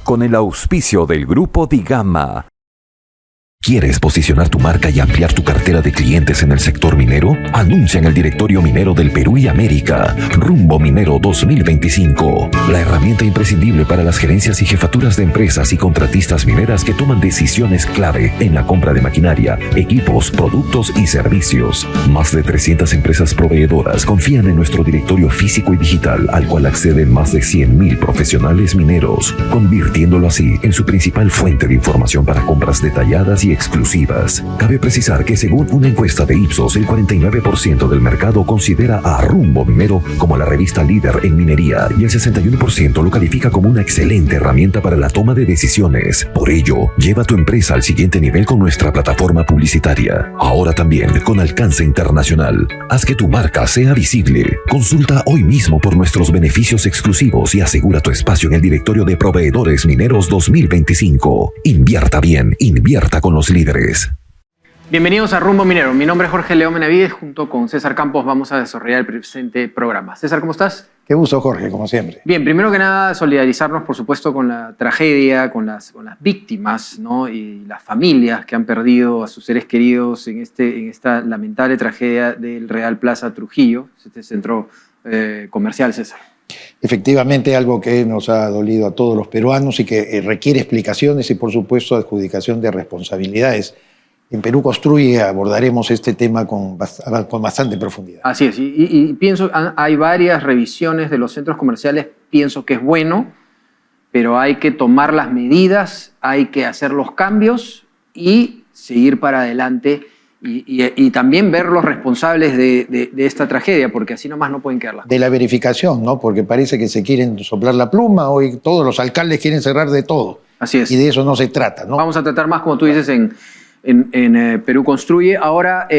con el auspicio del Grupo Digama. ¿Quieres posicionar tu marca y ampliar tu cartera de clientes en el sector minero? Anuncia en el Directorio Minero del Perú y América, Rumbo Minero 2025, la herramienta imprescindible para las gerencias y jefaturas de empresas y contratistas mineras que toman decisiones clave en la compra de maquinaria, equipos, productos y servicios. Más de 300 empresas proveedoras confían en nuestro directorio físico y digital, al cual acceden más de 100.000 profesionales mineros, convirtiéndolo así en su principal fuente de información para compras detalladas y exclusivas. Cabe precisar que según una encuesta de Ipsos, el 49% del mercado considera a Rumbo Minero como la revista líder en minería y el 61% lo califica como una excelente herramienta para la toma de decisiones. Por ello, lleva tu empresa al siguiente nivel con nuestra plataforma publicitaria, ahora también con alcance internacional. Haz que tu marca sea visible. Consulta hoy mismo por nuestros beneficios exclusivos y asegura tu espacio en el directorio de Proveedores Mineros 2025. Invierta bien, invierta con los líderes. Bienvenidos a Rumbo Minero. Mi nombre es Jorge León Benavides. Junto con César Campos vamos a desarrollar el presente programa. César, ¿cómo estás? Qué gusto, Jorge, como siempre. Bien, primero que nada, solidarizarnos, por supuesto, con la tragedia, con las víctimas, ¿no? Y las familias que han perdido a sus seres queridos en esta lamentable tragedia del Real Plaza Trujillo, este centro comercial, César. Efectivamente, algo que nos ha dolido a todos los peruanos y que requiere explicaciones y, por supuesto, adjudicación de responsabilidades. En Perú Construye abordaremos este tema con bastante profundidad. Así es, y pienso, hay varias revisiones de los centros comerciales, pienso que es bueno, pero hay que tomar las medidas, hay que hacer los cambios y seguir para adelante y también ver los responsables de esta tragedia, porque así nomás no pueden quedarlas. De la verificación, ¿no? Porque parece que se quieren soplar la pluma, hoy todos los alcaldes quieren cerrar de todo. Así es. Y de eso no se trata, ¿no? Vamos a tratar más, como tú dices, en Perú Construye. Ahora,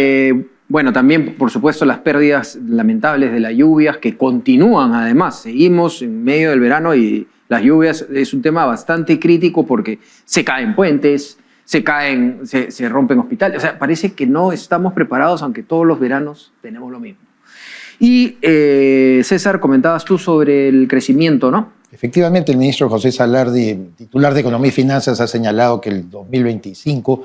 bueno, también, por supuesto, las pérdidas lamentables de las lluvias que continúan, además. Seguimos en medio del verano y las lluvias es un tema bastante crítico porque se caen puentes, se rompen hospitales. O sea, parece que no estamos preparados, aunque todos los veranos tenemos lo mismo. Y César, comentabas tú sobre el crecimiento, ¿no? Efectivamente, el ministro José Salardi, titular de Economía y Finanzas, ha señalado que el 2025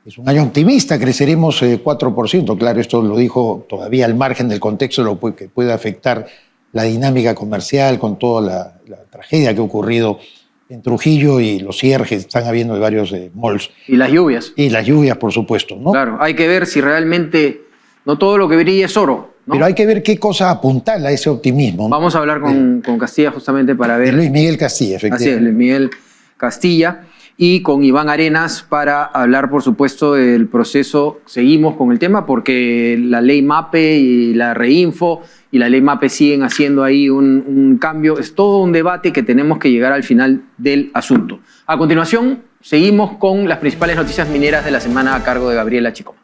es un año optimista, creceremos 4%. Claro, esto lo dijo todavía al margen del contexto de lo que puede afectar la dinámica comercial con toda la tragedia que ha ocurrido en Trujillo y los cierres que están habiendo de varios malls. Y las lluvias. Y las lluvias, por supuesto, ¿no? Claro, hay que ver si realmente no todo lo que brilla es oro, ¿no? Pero hay que ver qué cosa apunta a ese optimismo, ¿no? Vamos a hablar con Castilla justamente para ver. Luis Miguel Castilla, efectivamente. Así es, Luis Miguel Castilla. Y con Iván Arenas para hablar, por supuesto, del proceso. Seguimos con el tema porque la ley MAPE y la Reinfo y la ley MAPE siguen haciendo ahí un cambio. Es todo un debate que tenemos que llegar al final del asunto. A continuación, seguimos con las principales noticias mineras de la semana a cargo de Gabriela Chicoma.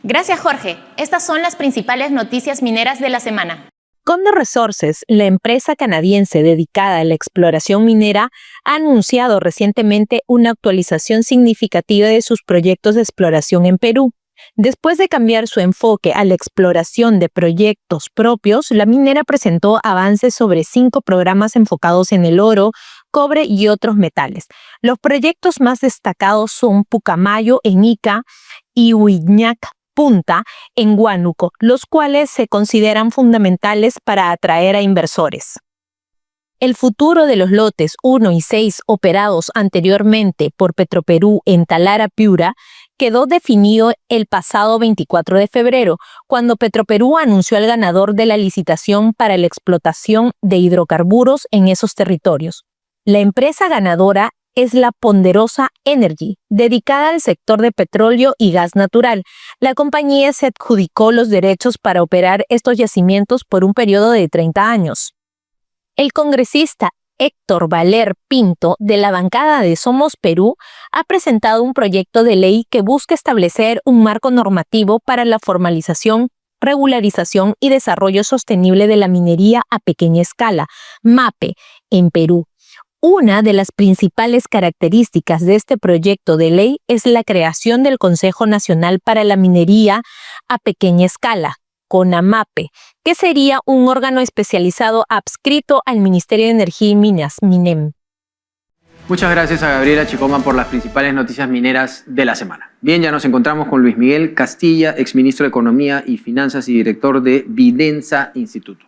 Gracias, Jorge. Estas son las principales noticias mineras de la semana. Condor Resources, la empresa canadiense dedicada a la exploración minera, ha anunciado recientemente una actualización significativa de sus proyectos de exploración en Perú. Después de cambiar su enfoque a la exploración de proyectos propios, la minera presentó avances sobre 5 programas enfocados en el oro, cobre y otros metales. Los proyectos más destacados son Pucamayo en Ica y Huiñac Punta en Huánuco, los cuales se consideran fundamentales para atraer a inversores. El futuro de los lotes 1 y 6 operados anteriormente por Petroperú en Talara, Piura, quedó definido el pasado 24 de febrero, cuando Petroperú anunció al ganador de la licitación para la explotación de hidrocarburos en esos territorios. La empresa ganadora es la Ponderosa Energy, dedicada al sector de petróleo y gas natural. La compañía se adjudicó los derechos para operar estos yacimientos por un periodo de 30 años. El congresista Héctor Valer Pinto, de la bancada de Somos Perú, ha presentado un proyecto de ley que busca establecer un marco normativo para la formalización, regularización y desarrollo sostenible de la minería a pequeña escala, MAPE, en Perú. Una de las principales características de este proyecto de ley es la creación del Consejo Nacional para la Minería a Pequeña Escala, CONAMAPE, que sería un órgano especializado adscrito al Ministerio de Energía y Minas, MINEM. Muchas gracias a Gabriela Chicoma por las principales noticias mineras de la semana. Bien, ya nos encontramos con Luis Miguel Castilla, exministro de Economía y Finanzas y director de Vidensa Instituto.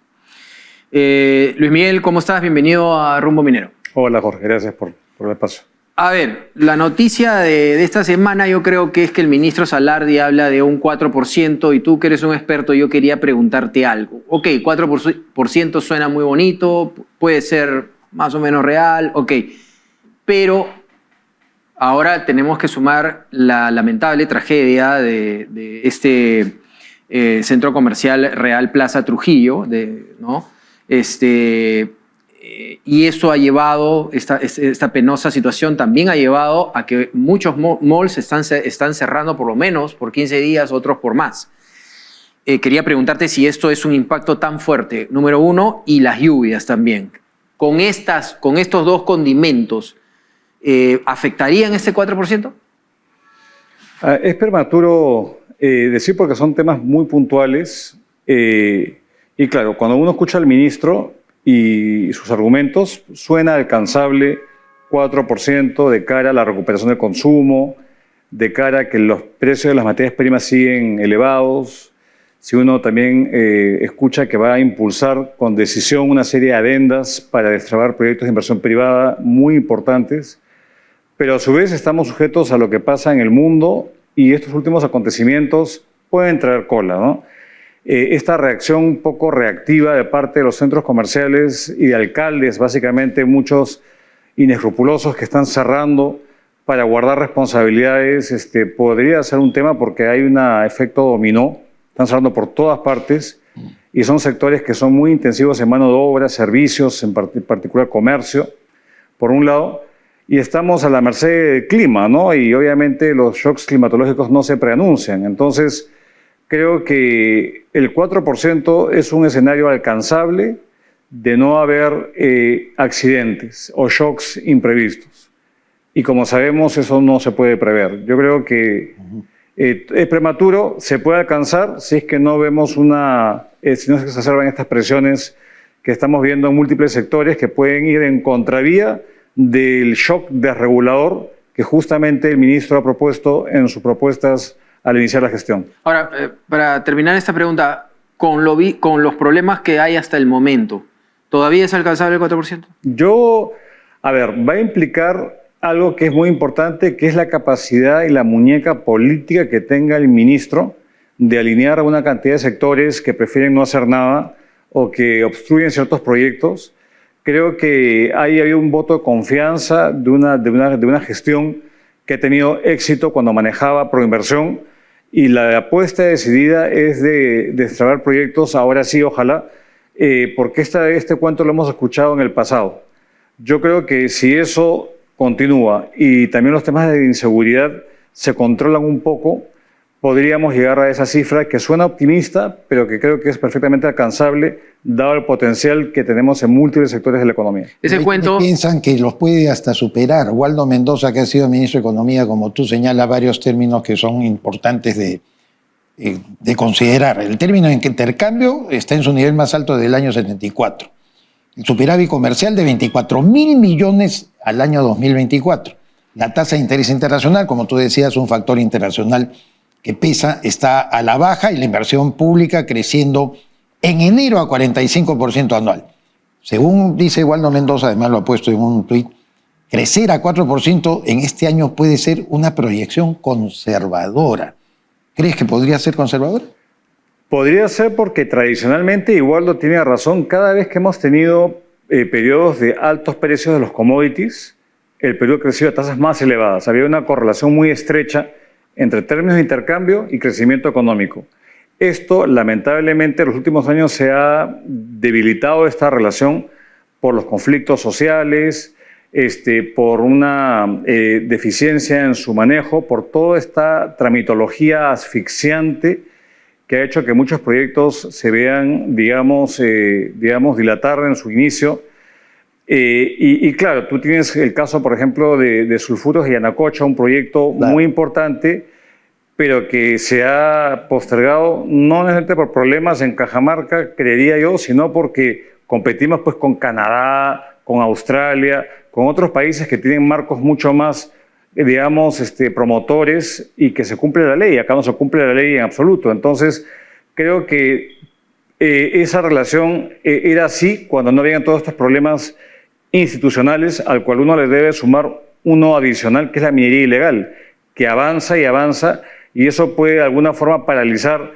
Luis Miguel, ¿cómo estás? Bienvenido a Rumbo Minero. Hola Jorge, gracias por el espacio. A ver, la noticia de esta semana yo creo que es que el ministro Salardi habla de un 4% y tú que eres un experto, yo quería preguntarte algo. Ok, 4% suena muy bonito, puede ser más o menos real, ok, pero ahora tenemos que sumar la lamentable tragedia de este centro comercial Real Plaza Trujillo, ¿no? Y eso ha llevado, esta penosa situación también ha llevado a que muchos malls están cerrando por lo menos por 15 días, otros por más. Quería preguntarte si esto es un impacto tan fuerte, número uno, y las lluvias también. Con estos dos condimentos, ¿afectarían este 4%? Es prematuro decir porque son temas muy puntuales. Y claro, cuando uno escucha al ministro y sus argumentos, suena alcanzable 4% de cara a la recuperación del consumo, de cara a que los precios de las materias primas siguen elevados. Si uno también escucha que va a impulsar con decisión una serie de adendas para destrabar proyectos de inversión privada muy importantes, pero a su vez estamos sujetos a lo que pasa en el mundo y estos últimos acontecimientos pueden traer cola, ¿no? Esta reacción un poco reactiva de parte de los centros comerciales y de alcaldes, básicamente muchos inescrupulosos que están cerrando para guardar responsabilidades, podría ser un tema porque hay un efecto dominó, están cerrando por todas partes y son sectores que son muy intensivos en mano de obra, servicios, en particular comercio, por un lado, y estamos a la merced del clima, ¿no? Y obviamente los shocks climatológicos no se preanuncian, entonces creo que el 4% es un escenario alcanzable de no haber accidentes o shocks imprevistos. Y como sabemos, eso no se puede prever. Yo creo que es prematuro, se puede alcanzar si es que no vemos si no se exacerban estas presiones que estamos viendo en múltiples sectores que pueden ir en contravía del shock desregulador que justamente el ministro ha propuesto en sus propuestas al iniciar la gestión. Ahora, para terminar esta pregunta, con los problemas que hay hasta el momento, ¿todavía es alcanzable el 4%? Va a implicar algo que es muy importante, que es la capacidad y la muñeca política que tenga el ministro de alinear a una cantidad de sectores que prefieren no hacer nada o que obstruyen ciertos proyectos. Creo que ahí había un voto de confianza de una gestión que ha tenido éxito cuando manejaba proinversión. Y la apuesta decidida es de destrabar proyectos, ahora sí, ojalá, porque este cuento lo hemos escuchado en el pasado. Yo creo que si eso continúa y también los temas de inseguridad se controlan un poco, podríamos llegar a esa cifra que suena optimista, pero que creo que es perfectamente alcanzable, dado el potencial que tenemos en múltiples sectores de la economía. Ese cuento... Piensan que los puede hasta superar. Waldo Mendoza, que ha sido ministro de Economía, como tú señalas, varios términos que son importantes de considerar. El término en que intercambio está en su nivel más alto del año 74. El superávit comercial de 24.000 millones al año 2024. La tasa de interés internacional, como tú decías, un factor internacional que pesa, está a la baja y la inversión pública creciendo en enero a 45% anual. Según dice Waldo Mendoza, además lo ha puesto en un tuit, crecer a 4% en este año puede ser una proyección conservadora. ¿Crees que podría ser conservadora? Podría ser porque tradicionalmente, y Waldo tiene razón, cada vez que hemos tenido periodos de altos precios de los commodities, el Perú ha crecido a tasas más elevadas. Había una correlación muy estrecha entre términos de intercambio y crecimiento económico. Esto, lamentablemente, en los últimos años se ha debilitado esta relación por los conflictos sociales, por una deficiencia en su manejo, por toda esta tramitología asfixiante que ha hecho que muchos proyectos se vean, digamos, dilatar en su inicio. Y claro, tú tienes el caso, por ejemplo, de Sulfuros de Yanacocha, un proyecto muy importante pero que se ha postergado no necesariamente por problemas en Cajamarca, creería yo, sino porque competimos pues con Canadá, con Australia, con otros países que tienen marcos mucho más, digamos, promotores y que se cumple la ley. Acá no se cumple la ley en absoluto. Entonces, creo que esa relación era así cuando no habían todos estos problemas institucionales, al cual uno le debe sumar uno adicional, que es la minería ilegal, que avanza y avanza, y eso puede de alguna forma paralizar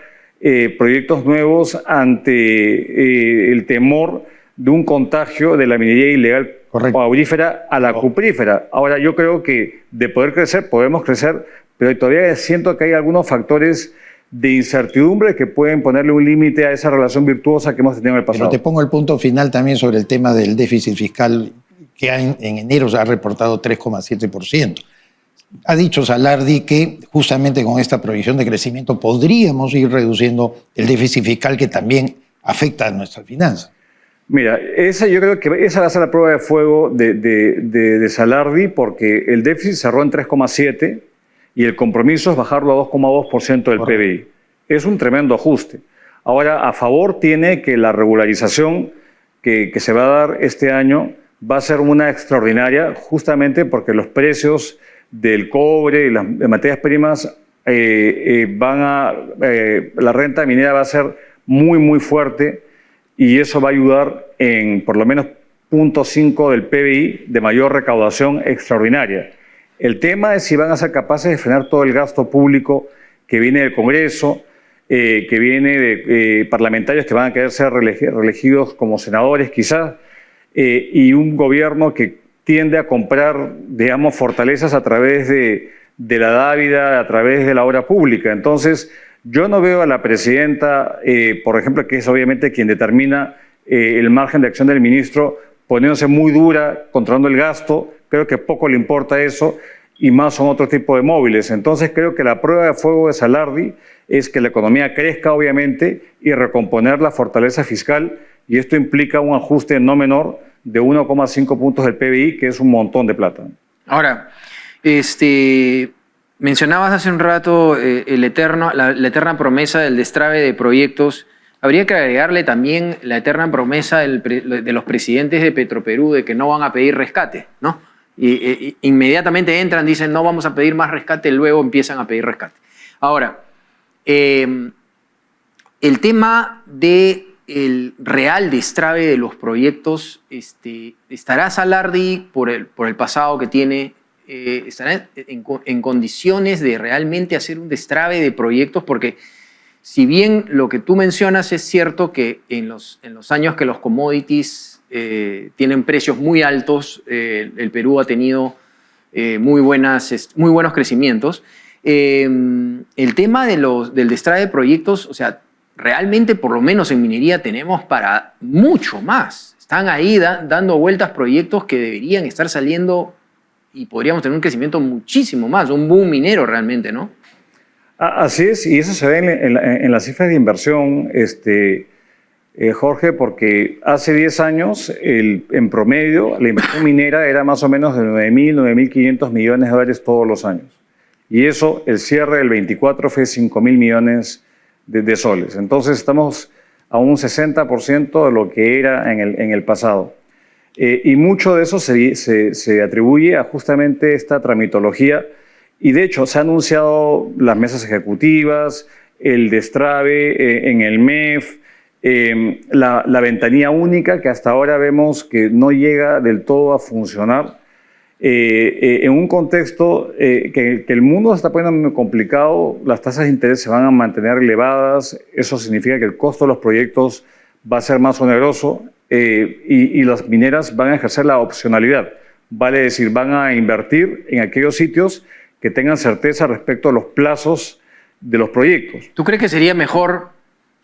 proyectos nuevos ante el temor de un contagio de la minería ilegal aurífera a la cuprífera. Ahora, yo creo que de poder crecer, podemos crecer, pero todavía siento que hay algunos factores de incertidumbre que pueden ponerle un límite a esa relación virtuosa que hemos tenido en el pasado. Pero te pongo el punto final también sobre el tema del déficit fiscal, que en enero se ha reportado 3,7%. Ha dicho Salardi que justamente con esta proyección de crecimiento podríamos ir reduciendo el déficit fiscal que también afecta a nuestras finanzas. Mira, yo creo que esa va a ser la prueba de fuego de Salardi, porque el déficit cerró en 3,7 y el compromiso es bajarlo a 2,2% del PBI. Es un tremendo ajuste. Ahora, a favor tiene que la regularización que se va a dar este año va a ser una extraordinaria, justamente porque los precios del cobre y las materias primas la renta minera va a ser muy, muy fuerte, y eso va a ayudar en por lo menos 0,5 del PBI de mayor recaudación extraordinaria. El tema es si van a ser capaces de frenar todo el gasto público que viene del Congreso, que viene de parlamentarios que van a querer ser reelegidos como senadores quizás, y un gobierno que tiende a comprar, digamos, fortalezas a través de la dávida, a través de la obra pública. Entonces, yo no veo a la presidenta, por ejemplo, que es obviamente quien determina el margen de acción del ministro, poniéndose muy dura, controlando el gasto. Creo que poco le importa eso, y más son otro tipo de móviles. Entonces, creo que la prueba de fuego de Salardi es que la economía crezca, obviamente, y recomponer la fortaleza fiscal, y esto implica un ajuste no menor de 1,5 puntos del PBI, que es un montón de plata. Ahora, mencionabas hace un rato la eterna promesa del destrabe de proyectos. Habría que agregarle también la eterna promesa de los presidentes de Petroperú de que no van a pedir rescate, ¿no? Y inmediatamente entran, dicen no vamos a pedir más rescate, luego empiezan a pedir rescate. Ahora, el tema del real destrabe de los proyectos, ¿estará Salardi por el pasado que tiene? ¿Estará en condiciones de realmente hacer un destrabe de proyectos? Porque si bien lo que tú mencionas es cierto que en los años que los commodities tienen precios muy altos, el Perú ha tenido muy buenos crecimientos, el tema del destrabe de proyectos, o sea, realmente por lo menos en minería tenemos para mucho más. Están ahí dando vueltas proyectos que deberían estar saliendo y podríamos tener un crecimiento muchísimo más, un boom minero realmente, ¿no? Así es, y eso se ve en las cifras de inversión, Jorge, porque hace 10 años, en promedio, la inversión minera era más o menos de 9.000, 9.500 millones de dólares todos los años. Y eso, el cierre del 24 fue 5.000 millones de soles. Entonces estamos a un 60% de lo que era en el pasado. Y mucho de eso se atribuye a justamente esta tramitología, y de hecho se han anunciado las mesas ejecutivas, el destrabe en el MEF, la ventanilla única, que hasta ahora vemos que no llega del todo a funcionar, en un contexto que el mundo se está poniendo muy complicado. Las tasas de interés se van a mantener elevadas, eso significa que el costo de los proyectos va a ser más oneroso, y las mineras van a ejercer la opcionalidad, vale decir, van a invertir en aquellos sitios que tengan certeza respecto a los plazos de los proyectos. ¿Tú crees que sería mejor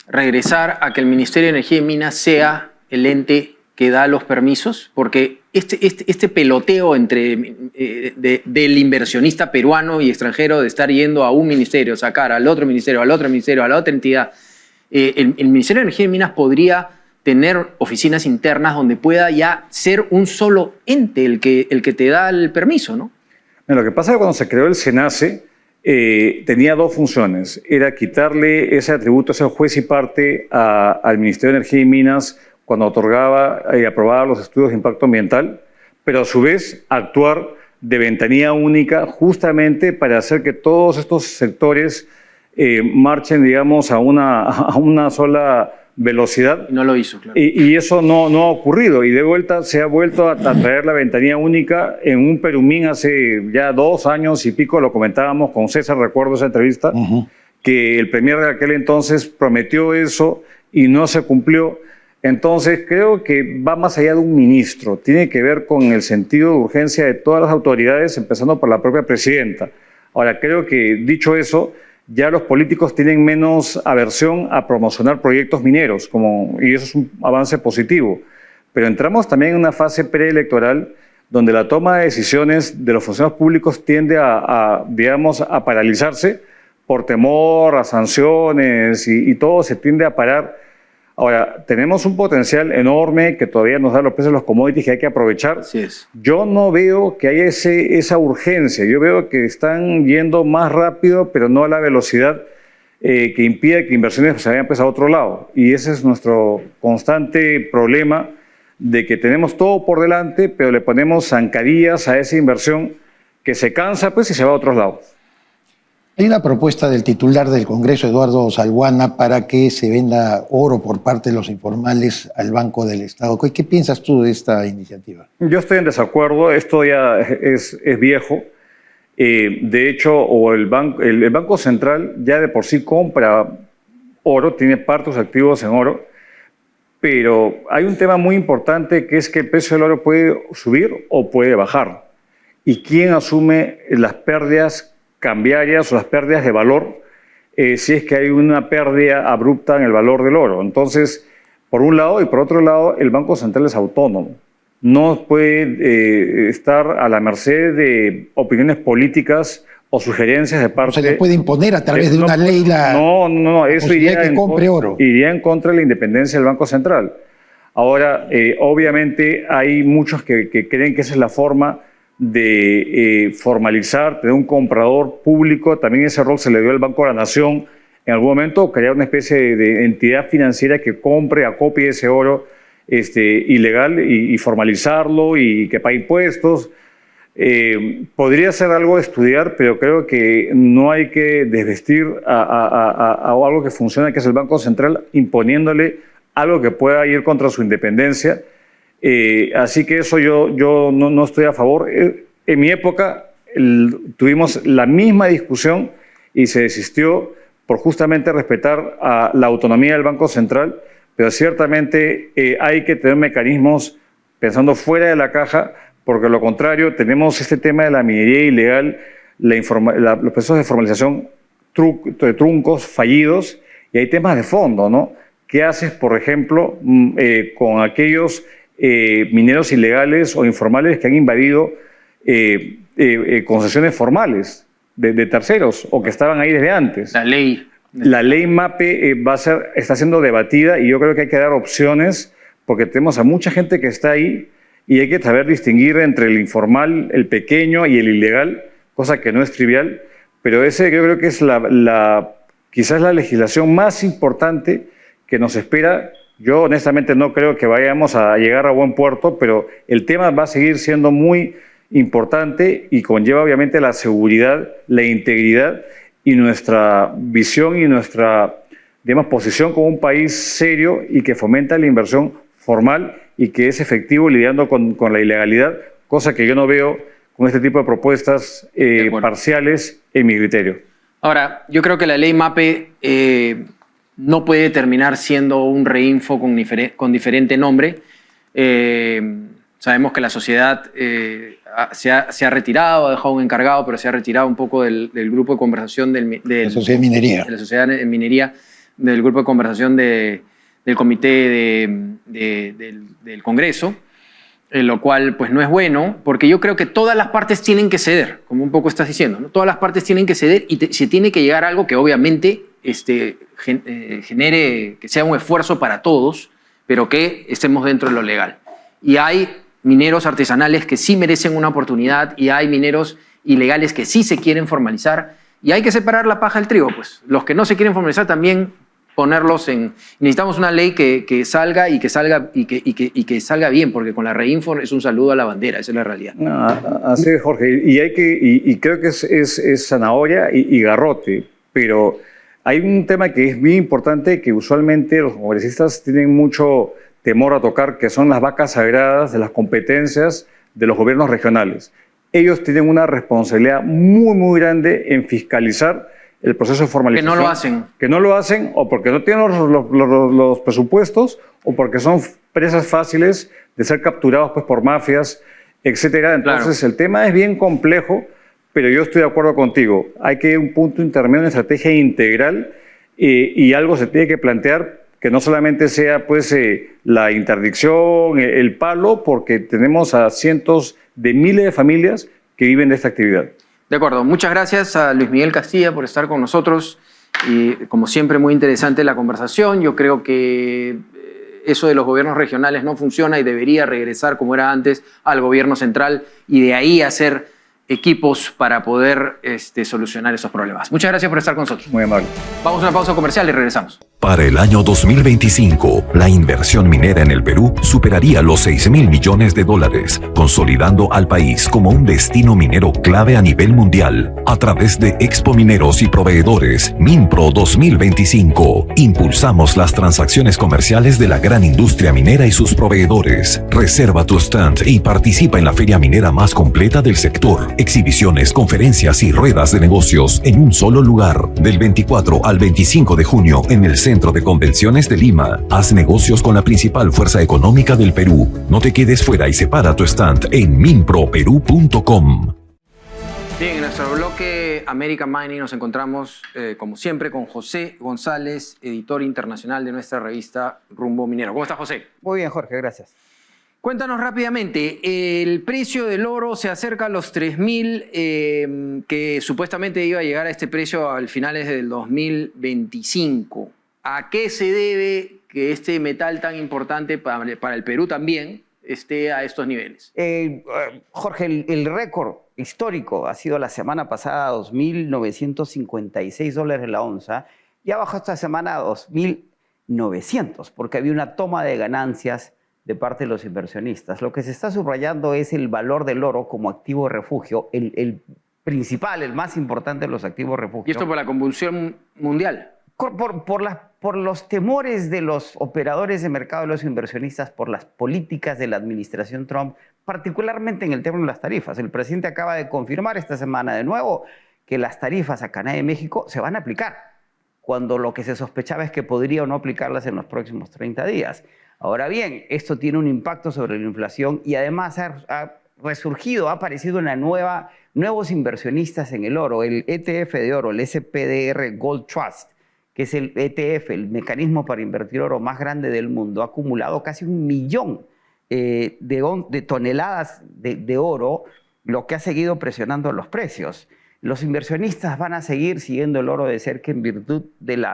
regresar a que el Ministerio de Energía y Minas sea el ente que da los permisos? Porque este peloteo del inversionista peruano y extranjero de estar yendo a un ministerio, sacar al otro ministerio, a la otra entidad, el Ministerio de Energía y Minas podría tener oficinas internas donde pueda ya ser un solo ente el que te da el permiso, ¿no? Lo que pasa es que cuando se creó el SENACE, tenía dos funciones. Era quitarle ese atributo, ese juez y parte al Ministerio de Energía y Minas cuando otorgaba y aprobaba los estudios de impacto ambiental, pero a su vez actuar de ventanilla única justamente para hacer que todos estos sectores marchen, digamos, a una sola velocidad. No lo hizo, claro. Y eso no ha ocurrido. Y de vuelta se ha vuelto a traer la ventanilla única en un Perumín hace ya 2 años y pico, lo comentábamos con César, recuerdo esa entrevista, que el premier de aquel entonces prometió eso y no se cumplió. Entonces creo que va más allá de un ministro, tiene que ver con el sentido de urgencia de todas las autoridades, empezando por la propia presidenta. Ahora, creo que dicho eso, ya los políticos tienen menos aversión a promocionar proyectos mineros, y eso es un avance positivo. Pero entramos también en una fase preelectoral donde la toma de decisiones de los funcionarios públicos tiende digamos, a paralizarse por temor a sanciones y todo se tiende a parar. Ahora, tenemos un potencial enorme que todavía nos da los precios de los commodities que hay que aprovechar. Así es. Yo no veo que haya esa urgencia. Yo veo que están yendo más rápido, pero no a la velocidad que impide que inversiones se vayan pues, a otro lado. Y ese es nuestro constante problema de que tenemos todo por delante, pero le ponemos zancadillas a esa inversión que se cansa pues, y se va a otros lados. Hay una propuesta del titular del Congreso, Eduardo Salguana, para que se venda oro por parte de los informales al Banco del Estado. ¿Qué piensas tú de esta iniciativa? Yo estoy en desacuerdo, esto ya es viejo. De hecho, el Banco Central ya de por sí compra oro, tiene parte de sus activos en oro, pero hay un tema muy importante que es que el precio del oro puede subir o puede bajar. ¿Y quién asume las pérdidas cambiarias o las pérdidas de valor si es que hay una pérdida abrupta en el valor del oro? Entonces, por un lado y por otro lado, el Banco Central es autónomo. No puede estar a la merced de opiniones políticas o sugerencias de parte... Se le puede imponer a través de una ley la... No, eso iría en contra de la independencia del Banco Central. Ahora, obviamente hay muchos que creen que esa es la forma de formalizar, tener un comprador público. También ese rol se le dio al Banco de la Nación en algún momento, crear una especie de entidad financiera que compre, acopie ese oro ilegal y formalizarlo y que pague impuestos. Podría ser algo de estudiar, pero creo que no hay que desvestir a algo que funciona, que es el Banco Central, imponiéndole algo que pueda ir contra su independencia. Así que eso yo no estoy a favor. En mi época tuvimos la misma discusión y se desistió por justamente respetar a la autonomía del Banco Central, pero ciertamente hay que tener mecanismos pensando fuera de la caja, porque lo contrario tenemos este tema de la minería ilegal, los procesos de formalización de truncos fallidos, y hay temas de fondo, ¿no? ¿Qué haces, por ejemplo, con aquellos mineros ilegales o informales que han invadido concesiones formales de terceros o que estaban ahí desde antes? La ley MAPE está siendo debatida y yo creo que hay que dar opciones porque tenemos a mucha gente que está ahí y hay que saber distinguir entre el informal, el pequeño y el ilegal, cosa que no es trivial, pero ese yo creo que es quizás la legislación más importante que nos espera. Yo honestamente no creo que vayamos a llegar a buen puerto, pero el tema va a seguir siendo muy importante y conlleva obviamente la seguridad, la integridad y nuestra visión y nuestra, digamos, posición como un país serio y que fomenta la inversión formal y que es efectivo lidiando con la ilegalidad, cosa que yo no veo con este tipo de propuestas parciales en mi criterio. Ahora, yo creo que la ley MAPE no puede terminar siendo un reinfo con diferente nombre. Sabemos que la sociedad se ha retirado, ha dejado un encargado, pero se ha retirado un poco del grupo de conversación de la sociedad de minería. De la sociedad de minería, del grupo de conversación del comité del Congreso, lo cual pues no es bueno, porque yo creo que todas las partes tienen que ceder, como un poco estás diciendo, ¿no? Todas las partes tienen que ceder y se tiene que llegar a algo que obviamente genere, que sea un esfuerzo para todos, pero que estemos dentro de lo legal. Y hay mineros artesanales que sí merecen una oportunidad y hay mineros ilegales que sí se quieren formalizar Y hay que separar la paja del trigo, pues. Los que no se quieren formalizar también ponerlos en... Necesitamos una ley que salga y que salga bien, porque con la reinfo es un saludo a la bandera, esa es la realidad. No, así es, Jorge. Y creo que es zanahoria y garrote, pero hay un tema que es bien importante que usualmente los congresistas tienen mucho temor a tocar, que son las vacas sagradas de las competencias de los gobiernos regionales. Ellos tienen una responsabilidad muy, muy grande en fiscalizar el proceso de formalización. Que no lo hacen. Que no lo hacen o porque no tienen los presupuestos o porque son presas fáciles de ser capturados pues, por mafias, etcétera. Entonces, claro, el tema es bien complejo, pero yo estoy de acuerdo contigo. Hay que ir a un punto intermedio, una estrategia integral y algo se tiene que plantear que no solamente sea pues, la interdicción, el palo, porque tenemos a cientos de miles de familias que viven de esta actividad. De acuerdo. Muchas gracias a Luis Miguel Castilla por estar con nosotros. Y como siempre, muy interesante la conversación. Yo creo que eso de los gobiernos regionales no funciona y debería regresar, como era antes, al gobierno central y de ahí hacer equipos para poder solucionar esos problemas. Muchas gracias por estar con nosotros. Muy amable. Vamos a una pausa comercial y regresamos. Para el año 2025, la inversión minera en el Perú superaría los $6.000 millones, consolidando al país como un destino minero clave a nivel mundial. A través de Expo Mineros y Proveedores, Minpro 2025, impulsamos las transacciones comerciales de la gran industria minera y sus proveedores. Reserva tu stand y participa en la feria minera más completa del sector. Exhibiciones, conferencias y ruedas de negocios en un solo lugar. Del 24 al 25 de junio en el Centro de Convenciones de Lima. Haz negocios con la principal fuerza económica del Perú. No te quedes fuera y separa tu stand en minproperú.com. Bien, en nuestro bloque American Mining nos encontramos, como siempre, con José González, editor internacional de nuestra revista Rumbo Minero. ¿Cómo estás, José? Muy bien, Jorge, gracias. Cuéntanos rápidamente, el precio del oro se acerca a los 3.000, que supuestamente iba a llegar a este precio al finales del 2025. ¿A qué se debe que este metal tan importante para el Perú también esté a estos niveles? Jorge, el récord histórico ha sido la semana pasada $2.956 la onza, ya bajó esta semana a 2.900 porque había una toma de ganancias de parte de los inversionistas. Lo que se está subrayando es el valor del oro como activo de refugio, el principal, el más importante de los activos de refugio. ¿Y esto por la convulsión mundial? Por los temores de los operadores de mercado, de los inversionistas, por las políticas de la administración Trump, particularmente en el tema de las tarifas. El presidente acaba de confirmar esta semana de nuevo que las tarifas a Canadá y México se van a aplicar, cuando lo que se sospechaba es que podría o no aplicarlas en los próximos 30 días. Ahora bien, esto tiene un impacto sobre la inflación y además ha resurgido, ha aparecido nuevos inversionistas en el oro. El ETF de oro, el SPDR Gold Trust, que es el ETF, el mecanismo para invertir oro más grande del mundo, ha acumulado casi 1 millón de toneladas de oro, lo que ha seguido presionando los precios. Los inversionistas van a seguir siguiendo el oro de cerca en virtud del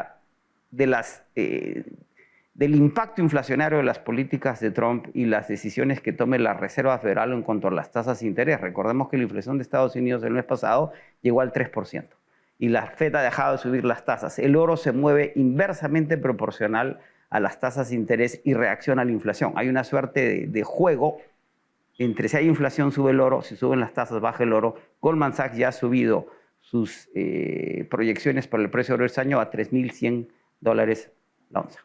impacto inflacionario de las políticas de Trump y las decisiones que tome la Reserva Federal en cuanto a las tasas de interés. Recordemos que la inflación de Estados Unidos el mes pasado llegó al 3%. Y la Fed ha dejado de subir las tasas. El oro se mueve inversamente proporcional a las tasas de interés y reacciona a la inflación. Hay una suerte de juego entre si hay inflación sube el oro, si suben las tasas baja el oro. Goldman Sachs ya ha subido sus proyecciones para el precio de oro este año a $3.100 la onza.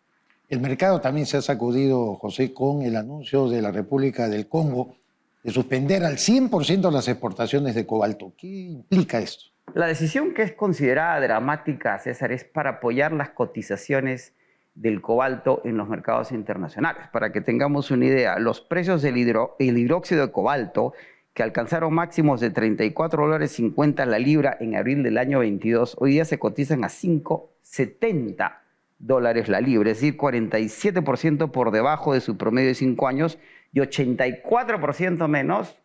El mercado también se ha sacudido, José, con el anuncio de la República del Congo de suspender al 100% las exportaciones de cobalto. ¿Qué implica esto? La decisión, que es considerada dramática, César, es para apoyar las cotizaciones del cobalto en los mercados internacionales. Para que tengamos una idea, los precios del hidróxido de cobalto, que alcanzaron máximos de $34.50 la libra en abril del año 22, hoy día se cotizan a $5.70 la libra, es decir, 47% por debajo de su promedio de 5 años y 84% menos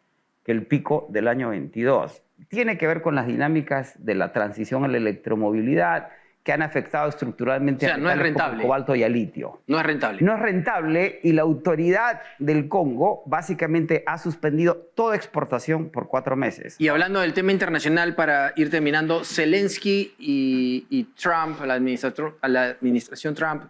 que el pico del año 22. Tiene que ver con las dinámicas de la transición a la electromovilidad, que han afectado estructuralmente O sea, a no es metales como rentable. cobalto y a litio. No es rentable. No es rentable y la autoridad del Congo básicamente ha suspendido toda exportación por 4 meses. Y hablando del tema internacional, para ir terminando, Zelensky y Trump, a la administración Trump,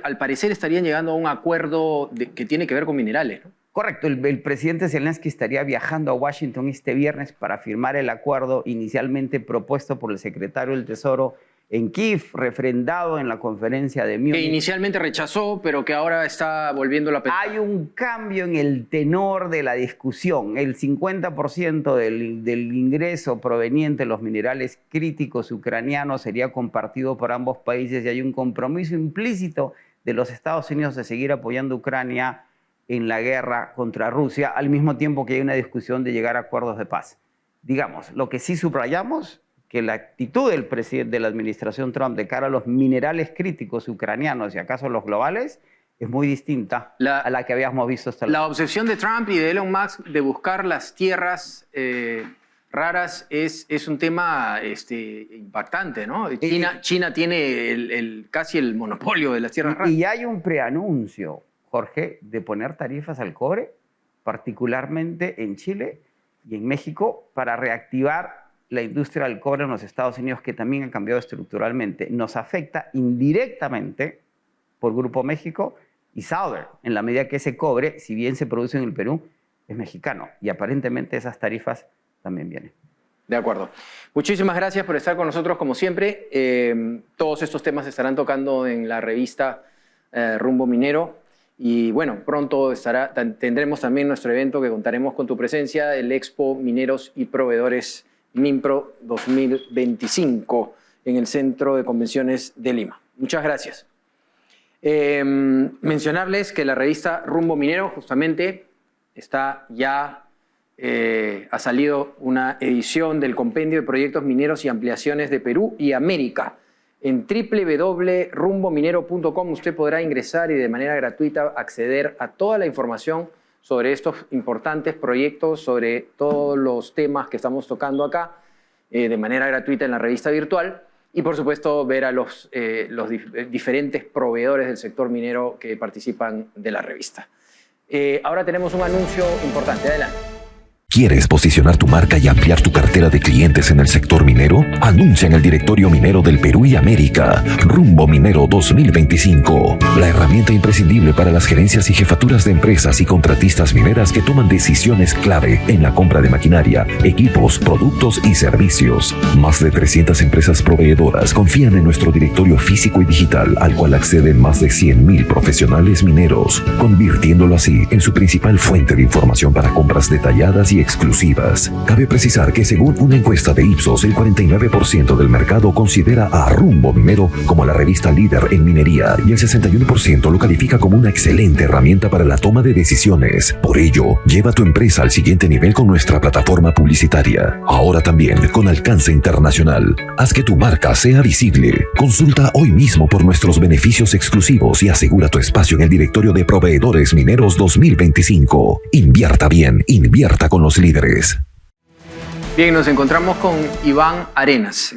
al parecer estarían llegando a un acuerdo que tiene que ver con minerales, ¿no? Correcto, el presidente Zelensky estaría viajando a Washington este viernes para firmar el acuerdo inicialmente propuesto por el secretario del Tesoro en Kiev, refrendado en la conferencia de Múnich. Que inicialmente rechazó, pero que ahora está volviéndolo a pensar. Hay un cambio en el tenor de la discusión. El 50% del ingreso proveniente de los minerales críticos ucranianos sería compartido por ambos países y hay un compromiso implícito de los Estados Unidos de seguir apoyando a Ucrania en la guerra contra Rusia, al mismo tiempo que hay una discusión de llegar a acuerdos de paz. Digamos, lo que sí subrayamos, que la actitud del presidente de la administración Trump de cara a los minerales críticos ucranianos y acaso los globales es muy distinta a la que habíamos visto hasta la obsesión de Trump y de Elon Musk de buscar las tierras raras es un tema impactante, ¿no? China tiene casi el monopolio de las tierras raras. Y hay un preanuncio, Jorge, de poner tarifas al cobre, particularmente en Chile y en México, para reactivar la industria del cobre en los Estados Unidos, que también ha cambiado estructuralmente. Nos afecta indirectamente por Grupo México y Southern, en la medida que ese cobre, si bien se produce en el Perú, es mexicano. Y aparentemente esas tarifas también vienen. De acuerdo. Muchísimas gracias por estar con nosotros, como siempre. Todos estos temas se estarán tocando en la revista Rumbo Minero. Y bueno, pronto tendremos también nuestro evento que contaremos con tu presencia, el Expo Mineros y Proveedores MINPRO 2025 en el Centro de Convenciones de Lima. Muchas gracias. Mencionarles que la revista Rumbo Minero justamente está ya, ha salido una edición del Compendio de Proyectos Mineros y Ampliaciones de Perú y América. En www.rumbominero.com usted podrá ingresar y de manera gratuita acceder a toda la información sobre estos importantes proyectos, sobre todos los temas que estamos tocando acá, de manera gratuita en la revista virtual, y por supuesto ver a los diferentes proveedores del sector minero que participan de la revista. Ahora tenemos un anuncio importante. Adelante. ¿Quieres posicionar tu marca y ampliar tu cartera de clientes en el sector minero? Anuncia en el directorio minero del Perú y América, Rumbo Minero 2025, la herramienta imprescindible para las gerencias y jefaturas de empresas y contratistas mineras que toman decisiones clave en la compra de maquinaria, equipos, productos y servicios. Más de 300 empresas proveedoras confían en nuestro directorio físico y digital, al cual acceden más de 100.000 profesionales mineros, convirtiéndolo así en su principal fuente de información para compras detalladas y exclusivas. Cabe precisar que según una encuesta de Ipsos, el 49% del mercado considera a Rumbo Minero como la revista líder en minería y el 61% lo califica como una excelente herramienta para la toma de decisiones. Por ello, lleva tu empresa al siguiente nivel con nuestra plataforma publicitaria, ahora también con alcance internacional. Haz que tu marca sea visible. Consulta hoy mismo por nuestros beneficios exclusivos y asegura tu espacio en el directorio de Proveedores Mineros 2025. Invierta bien, invierta con los líderes. Bien, nos encontramos con Iván Arenas,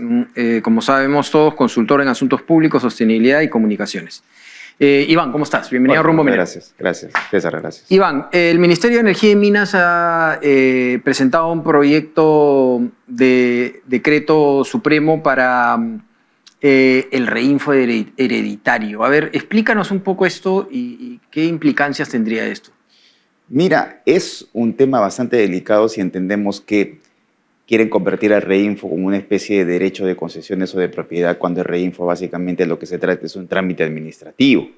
como sabemos todos, consultor en asuntos públicos, sostenibilidad y comunicaciones. Iván, ¿cómo estás? Bienvenido a Rumbo Minero. Gracias, César, gracias. Iván, el Ministerio de Energía y Minas ha presentado un proyecto de decreto supremo para el reinfo hereditario. A ver, explícanos un poco esto y qué implicancias tendría esto. Mira, es un tema bastante delicado si entendemos que quieren convertir al reinfo como una especie de derecho de concesiones o de propiedad, cuando el reinfo básicamente lo que se trata es un trámite administrativo.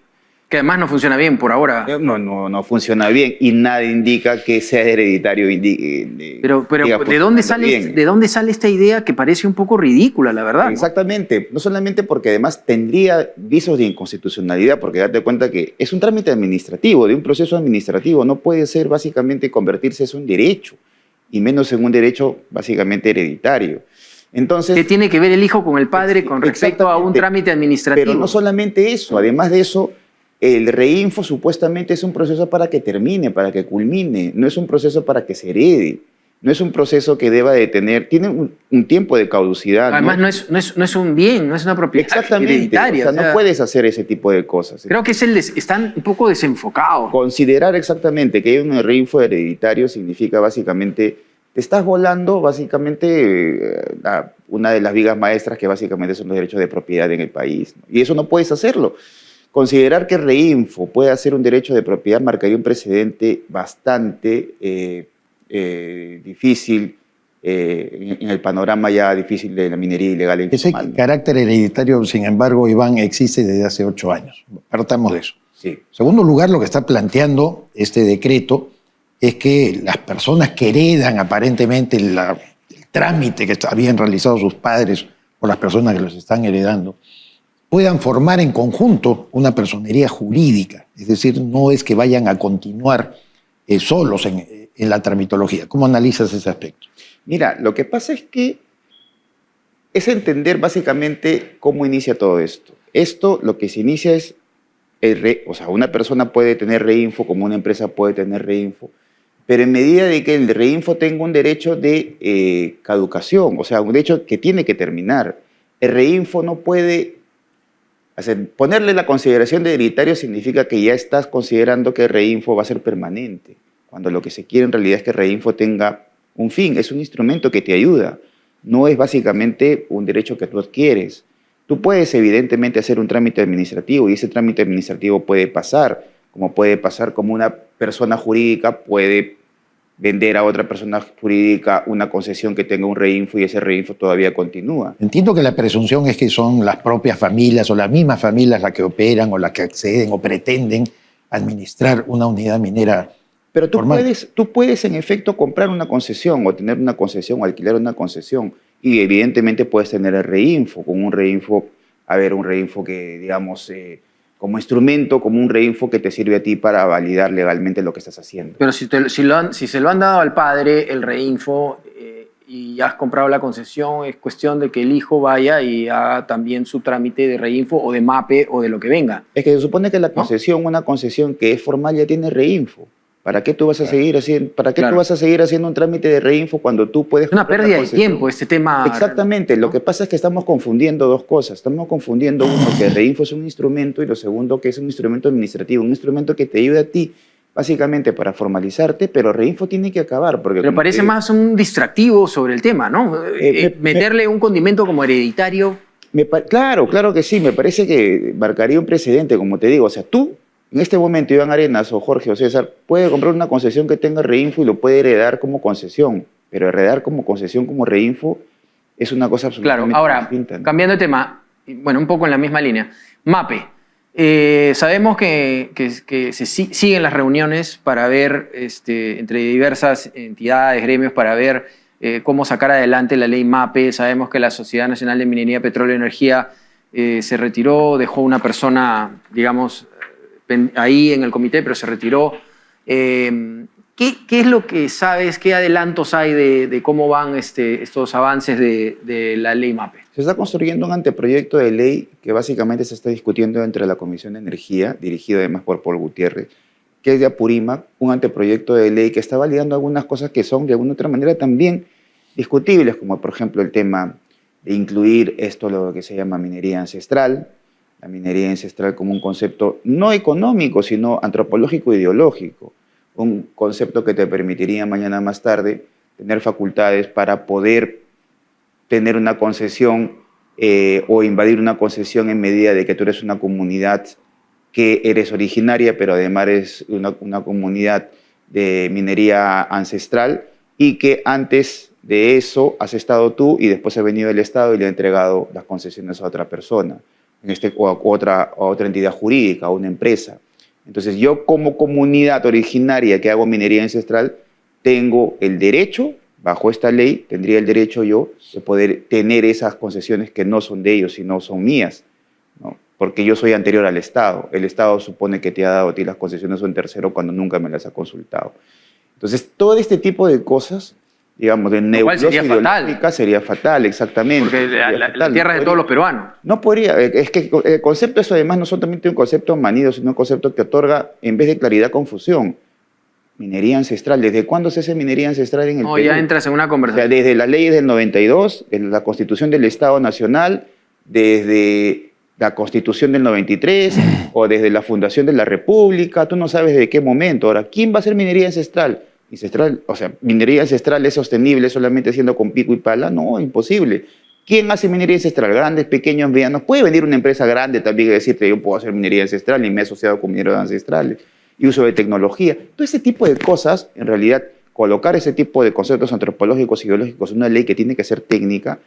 Que además no funciona bien por ahora. No funciona bien y nada indica que sea hereditario. Pero ¿de dónde sale esta idea que parece un poco ridícula, la verdad? Exactamente. No solamente porque además tendría visos de inconstitucionalidad, porque date cuenta que es un trámite administrativo, de un proceso administrativo. No puede ser básicamente convertirse en un derecho, y menos en un derecho básicamente hereditario. Entonces, ¿qué tiene que ver el hijo con el padre con respecto a un trámite administrativo? Pero no solamente eso. Además de eso, el reinfo supuestamente es un proceso para que termine, para que culmine, no es un proceso para que se herede. No es un proceso que deba de tener, tiene un tiempo de caducidad. Además, no es un bien, no es una propiedad hereditaria. O sea, no puedes hacer ese tipo de cosas. Creo que están un poco desenfocados. Considerar exactamente que hay un reinfo hereditario significa básicamente, te estás volando básicamente una de las vigas maestras que básicamente son los derechos de propiedad en el país, ¿no? Y eso no puedes hacerlo. Considerar que el reinfo puede ser un derecho de propiedad marcaría un precedente bastante difícil en el panorama ya difícil de la minería ilegal e informal. Ese carácter hereditario, sin embargo, Iván, existe desde hace 8 años. Partamos de eso. Sí. En segundo lugar, lo que está planteando este decreto es que las personas que heredan aparentemente el trámite que habían realizado sus padres o las personas que los están heredando puedan formar en conjunto una personería jurídica. Es decir, no es que vayan a continuar solos en la tramitología. ¿Cómo analizas ese aspecto? Mira, lo que pasa es que es entender básicamente cómo inicia todo esto. Esto lo que se inicia es, o sea, una persona puede tener reinfo como una empresa puede tener reinfo, pero en medida de que el reinfo tenga un derecho de caducación, o sea, un derecho que tiene que terminar, el reinfo no puede ponerle la consideración de hereditario significa que ya estás considerando que el reinfo va a ser permanente, cuando lo que se quiere en realidad es que el reinfo tenga un fin, es un instrumento que te ayuda, no es básicamente un derecho que tú adquieres. Tú puedes evidentemente hacer un trámite administrativo y ese trámite administrativo puede pasar como una persona jurídica puede vender a otra persona jurídica una concesión que tenga un reinfo y ese reinfo todavía continúa. Entiendo que la presunción es que son las propias familias o las mismas familias las que operan o las que acceden o pretenden administrar una unidad minera. Pero tú puedes en efecto comprar una concesión o tener una concesión o alquilar una concesión y evidentemente puedes tener el reinfo, con un reinfo, un reinfo que digamos como instrumento, como un reinfo que te sirve a ti para validar legalmente lo que estás haciendo. Pero si se lo han dado al padre, el reinfo, y has comprado la concesión, es cuestión de que el hijo vaya y haga también su trámite de reinfo o de MAPE o de lo que venga. Es que se supone que la concesión, una concesión que es formal ya tiene reinfo. ¿Para qué tú vas a seguir haciendo, tú vas a seguir haciendo un trámite de reinfo cuando tú puedes... Es una pérdida de tiempo este tema. Exactamente. ¿No? Lo que pasa es que estamos confundiendo dos cosas. Estamos confundiendo uno, que el reinfo es un instrumento, y lo segundo, que es un instrumento administrativo, un instrumento que te ayuda a ti básicamente para formalizarte, pero el reinfo tiene que acabar. Porque pero parece más un distractivo sobre el tema, ¿no? Meterle un condimento como hereditario. Claro que sí. Me parece que marcaría un precedente, como te digo. O sea, tú... En este momento, Iván Arenas o Jorge o César puede comprar una concesión que tenga reinfo y lo puede heredar como concesión, pero heredar como concesión, como reinfo, es una cosa absolutamente distinta. Ahora, cambiando de tema, bueno, un poco en la misma línea, MAPE. Sabemos que se siguen las reuniones para ver, entre diversas entidades, gremios, para ver cómo sacar adelante la ley MAPE. Sabemos que la Sociedad Nacional de Minería, Petróleo y Energía se retiró, dejó una persona, digamos, ahí en el comité, pero se retiró. ¿Qué es lo que sabes, qué adelantos hay de cómo van estos avances de la ley MAPE? Se está construyendo un anteproyecto de ley que básicamente se está discutiendo entre la Comisión de Energía, dirigido además por Paul Gutiérrez, que es de Apurímac, un anteproyecto de ley que está validando algunas cosas que son de alguna otra manera también discutibles, como por ejemplo el tema de incluir lo que se llama minería ancestral, la minería ancestral como un concepto no económico, sino antropológico e ideológico. Un concepto que te permitiría mañana más tarde tener facultades para poder tener una concesión o invadir una concesión en medida de que tú eres una comunidad que eres originaria, pero además eres una comunidad de minería ancestral y que antes de eso has estado tú y después ha venido el Estado y le ha entregado las concesiones a otra persona. O a otra entidad jurídica, a una empresa. Entonces yo como comunidad originaria que hago minería ancestral, tengo el derecho, bajo esta ley, tendría el derecho yo de poder tener esas concesiones que no son de ellos, sino son mías, ¿no? Porque yo soy anterior al Estado. El Estado supone que te ha dado a ti las concesiones a un tercero cuando nunca me las ha consultado. Entonces todo este tipo de cosas, digamos, de nebulosa ideológica sería fatal, exactamente. Porque la tierra es de todos los peruanos. No podría, es que el concepto eso además no solamente un concepto manido, sino un concepto que otorga, en vez de claridad, confusión. Minería ancestral. ¿Desde cuándo se hace minería ancestral en el No, Perú? ya entras en una O sea, conversación. desde las leyes del 92, en la Constitución del Estado Nacional, desde la Constitución del 93 o desde la fundación de la República. Tú no sabes de qué momento. Ahora, ¿quién va a hacer minería ancestral? O sea, minería ancestral es sostenible solamente haciendo con pico y pala. No, imposible. ¿Quién hace minería ancestral? Grandes, pequeños, medianos. Puede venir una empresa grande también y decirte yo puedo hacer minería ancestral y me he asociado con mineros ancestrales y uso de tecnología. Todo ese tipo de cosas, en realidad, colocar ese tipo de conceptos antropológicos y biológicos en una ley que tiene que ser técnica,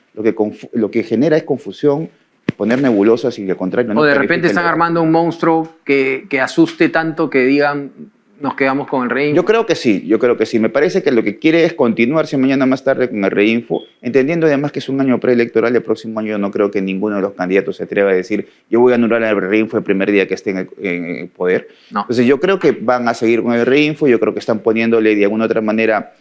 lo que genera es confusión, poner nebulosas y al contrario. O de repente están armando un monstruo que asuste tanto que digan nos quedamos con el Reinfo. Yo creo que sí. Me parece que lo que quiere es continuarse mañana más tarde con el Reinfo, entendiendo además que es un año preelectoral. El próximo año yo no creo que ninguno de los candidatos se atreva a decir yo voy a anular el Reinfo el primer día que esté en el poder. No. Entonces yo creo que van a seguir con el Reinfo, yo creo que están poniéndole de alguna otra manera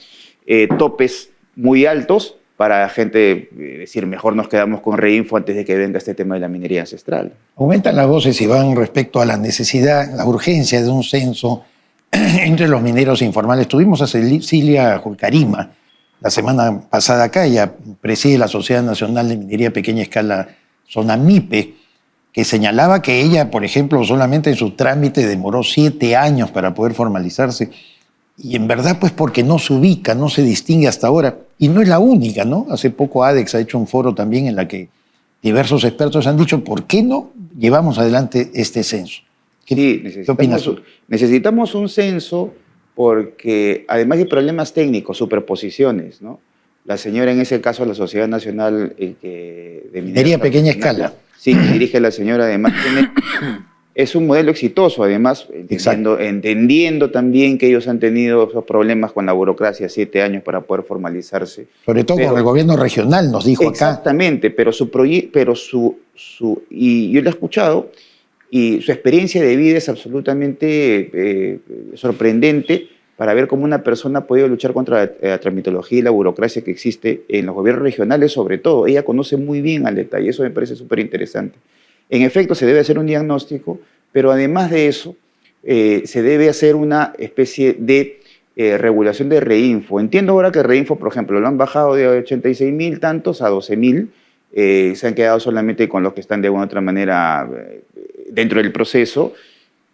topes muy altos para la gente decir mejor nos quedamos con Reinfo antes de que venga este tema de la minería ancestral. Aumentan las voces, Iván, respecto a la necesidad, la urgencia de un censo entre los mineros informales. Tuvimos a Cecilia Julcarima la semana pasada acá, ella preside la Sociedad Nacional de Minería a Pequeña Escala, SONAMIPE, que señalaba que ella, por ejemplo, solamente en su trámite demoró 7 años para poder formalizarse. Y en verdad, pues porque no se ubica, no se distingue hasta ahora. Y no es la única, ¿no? Hace poco ADEX ha hecho un foro también en la que diversos expertos han dicho, ¿por qué no llevamos adelante este censo? ¿Qué opinas tú? Necesitamos un censo porque además hay problemas técnicos, superposiciones, ¿no? La señora, en ese caso, la Sociedad Nacional de Minería a Pequeña Escala. Sí, que dirige la señora, además es un modelo exitoso, además, entendiendo también que ellos han tenido esos problemas con la burocracia, 7 años para poder formalizarse. Sobre todo con el gobierno regional, nos dijo acá. Exactamente, pero y yo lo he escuchado, y su experiencia de vida es absolutamente sorprendente para ver cómo una persona ha podido luchar contra la tramitología y la burocracia que existe en los gobiernos regionales, sobre todo. Ella conoce muy bien al detalle, eso me parece súper interesante. En efecto, se debe hacer un diagnóstico, pero además de eso, se debe hacer una especie de regulación de Reinfo. Entiendo ahora que Reinfo, por ejemplo, lo han bajado de 86.000 tantos a 12.000, se han quedado solamente con los que están de alguna otra manera dentro del proceso,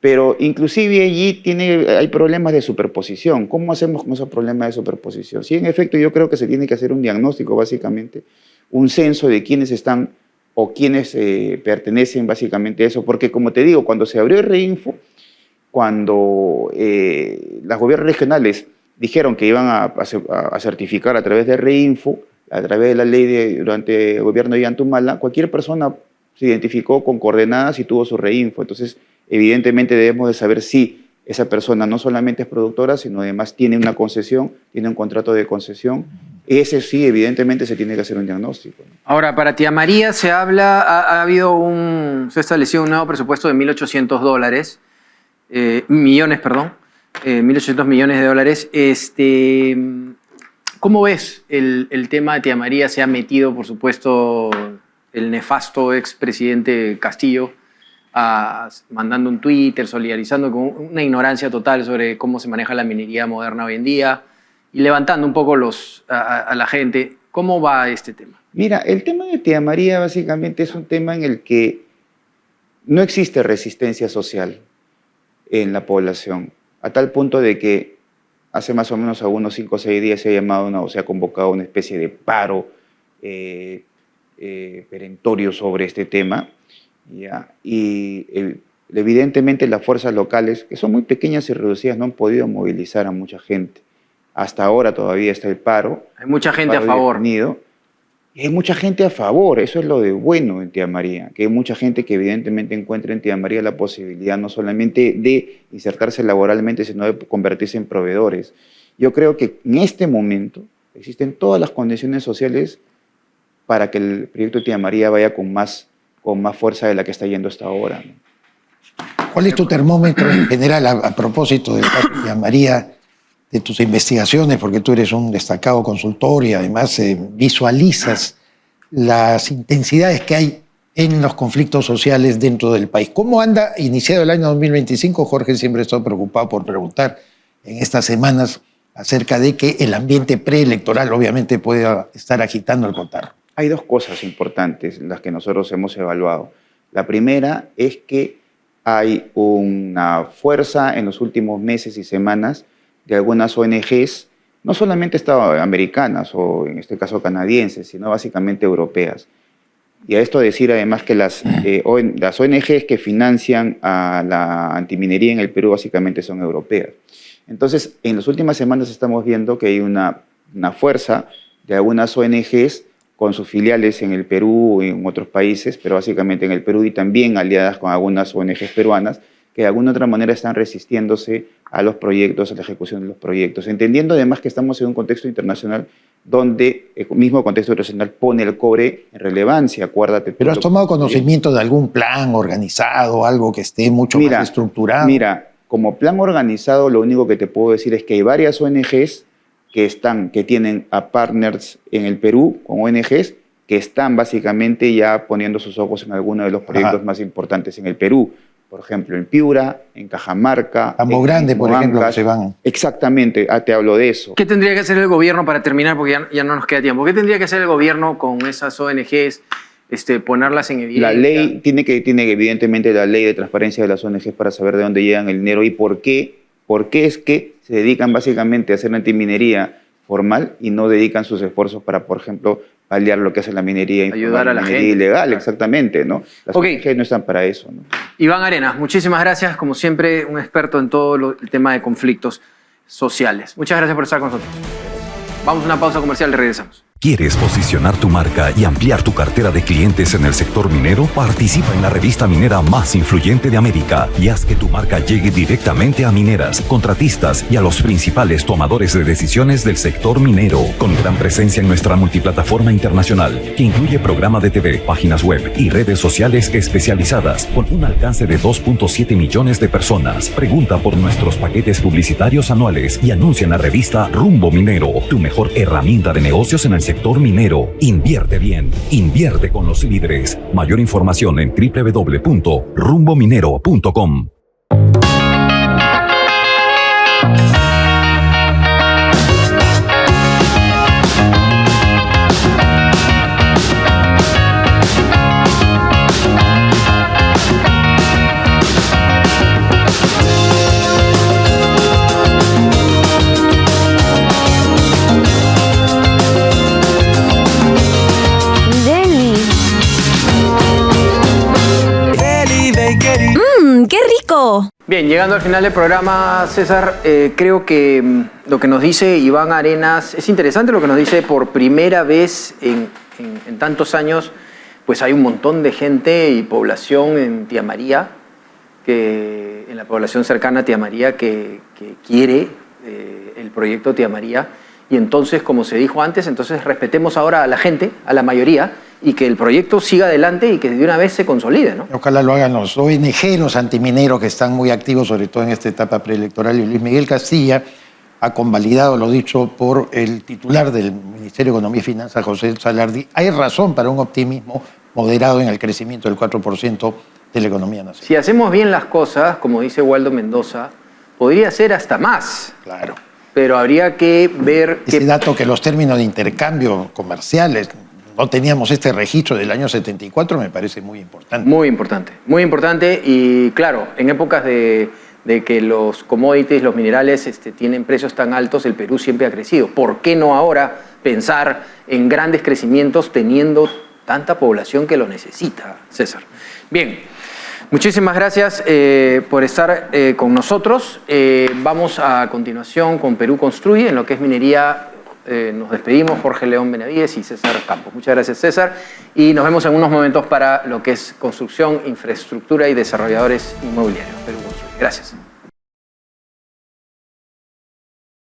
pero inclusive allí hay problemas de superposición. ¿Cómo hacemos con esos problemas de superposición? Sí, en efecto, yo creo que se tiene que hacer un diagnóstico, básicamente, un censo de quiénes están o quiénes pertenecen básicamente a eso, porque como te digo, cuando se abrió el Reinfo, cuando los gobiernos regionales dijeron que iban a certificar a través de Reinfo, a través de la ley durante el gobierno de Yantumala, cualquier persona se identificó con coordenadas y tuvo su Reinfo. Entonces, evidentemente debemos de saber si esa persona no solamente es productora, sino además tiene una concesión, tiene un contrato de concesión. Ese sí, evidentemente se tiene que hacer un diagnóstico. Ahora, para Tía María se ha establecido un nuevo presupuesto de $1.800, millones, perdón, 1.800 millones de dólares. ¿Cómo ves el tema de Tía María? Se ha metido, por supuesto, el nefasto expresidente Castillo, mandando un Twitter, solidarizando con una ignorancia total sobre cómo se maneja la minería moderna hoy en día y levantando un poco a la gente. ¿Cómo va este tema? Mira, el tema de Tía María básicamente es un tema en el que no existe resistencia social en la población, a tal punto de que hace más o menos algunos 5 o 6 días se ha convocado una especie de paro perentorio sobre este tema, ¿ya? Y evidentemente las fuerzas locales, que son muy pequeñas y reducidas, no han podido movilizar a mucha gente. Hasta ahora todavía está el paro. Hay mucha gente a favor. Definido. Y hay mucha gente a favor, eso es lo de bueno en Tía María, que hay mucha gente que evidentemente encuentra en Tía María la posibilidad no solamente de insertarse laboralmente, sino de convertirse en proveedores. Yo creo que en este momento existen todas las condiciones sociales para que el proyecto Tía María vaya con más fuerza de la que está yendo hasta ahora, ¿no? ¿Cuál es tu termómetro en general a propósito del caso de Tía María, de tus investigaciones, porque tú eres un destacado consultor y además visualizas las intensidades que hay en los conflictos sociales dentro del país? ¿Cómo anda, iniciado el año 2025? Jorge siempre está preocupado por preguntar en estas semanas acerca de que el ambiente preelectoral obviamente pueda estar agitando el cotarro? Hay dos cosas importantes las que nosotros hemos evaluado. La primera es que hay una fuerza en los últimos meses y semanas de algunas ONGs, no solamente americanas o en este caso canadienses, sino básicamente europeas. Y a esto decir además que las ONGs que financian a la antiminería en el Perú básicamente son europeas. Entonces, en las últimas semanas estamos viendo que hay una fuerza de algunas ONGs con sus filiales en el Perú y en otros países, pero básicamente en el Perú y también aliadas con algunas ONGs peruanas, que de alguna otra manera están resistiéndose a los proyectos, a la ejecución de los proyectos, entendiendo además que estamos en un contexto internacional donde el mismo contexto internacional pone el cobre en relevancia, acuérdate. ¿Pero has tomado conocimiento de algún plan organizado, algo que esté mucho más estructurado? Mira, como plan organizado, lo único que te puedo decir es que hay varias ONGs que tienen a partners en el Perú, con ONGs, que están básicamente ya poniendo sus ojos en algunos de los proyectos más importantes en el Perú. Por ejemplo, en Piura, en Cajamarca. Campo Grande, por ejemplo, que se van. Exactamente, te hablo de eso. ¿Qué tendría que hacer el gobierno para terminar? Porque ya no nos queda tiempo. ¿Qué tendría que hacer el gobierno con esas ONGs? Ponerlas en evidencia. La ley tiene evidentemente la ley de transparencia de las ONGs para saber de dónde llegan el dinero y por qué es que se dedican básicamente a hacer antiminería formal y no dedican sus esfuerzos para, por ejemplo, paliar lo que hace la minería informal, ayudar a la minería gente. ilegal, exactamente, ¿no? Las ONGs no están para eso, ¿no? Iván Arenas, muchísimas gracias, como siempre, un experto en todo el tema de conflictos sociales. Muchas gracias por estar con nosotros. Vamos a una pausa comercial y regresamos. ¿Quieres posicionar tu marca y ampliar tu cartera de clientes en el sector minero? Participa en la revista minera más influyente de América y haz que tu marca llegue directamente a mineras, contratistas y a los principales tomadores de decisiones del sector minero, con gran presencia en nuestra multiplataforma internacional, que incluye programa de TV, páginas web y redes sociales especializadas, con un alcance de 2.7 millones de personas. Pregunta por nuestros paquetes publicitarios anuales y anuncia en la revista Rumbo Minero, tu mejor herramienta de negocios en el sector minero. Invierte bien, invierte con los líderes. Mayor información en www.rumbominero.com. ¡Qué rico! Bien, llegando al final del programa, César, creo que lo que nos dice Iván Arenas es interesante, lo que nos dice por primera vez en tantos años, pues hay un montón de gente y población en Tía María, en la población cercana a Tía María, que quiere el proyecto Tía María. Y entonces, como se dijo antes, entonces respetemos ahora a la gente, a la mayoría, y que el proyecto siga adelante y que de una vez se consolide, ¿no? Ojalá lo hagan los ONGeros antimineros que están muy activos, sobre todo en esta etapa preelectoral. Y Luis Miguel Castilla ha convalidado lo dicho por el titular del Ministerio de Economía y Finanzas, José Salardi. Hay razón para un optimismo moderado en el crecimiento del 4% de la economía nacional. Si hacemos bien las cosas, como dice Waldo Mendoza, podría ser hasta más. Claro. Pero habría que ver... Ese dato que los términos de intercambio comerciales, no teníamos este registro del año 74, me parece muy importante. Muy importante y claro, en épocas de que los commodities, los minerales tienen precios tan altos, el Perú siempre ha crecido. ¿Por qué no ahora pensar en grandes crecimientos teniendo tanta población que lo necesita, César? Bien, muchísimas gracias por estar con nosotros. Vamos a continuación con Perú Construye, en lo que es minería. Nos despedimos, Jorge León Benavides y César Campos. Muchas gracias, César. Y nos vemos en unos momentos para lo que es construcción, infraestructura y desarrolladores inmobiliarios. Perú Construye. Gracias.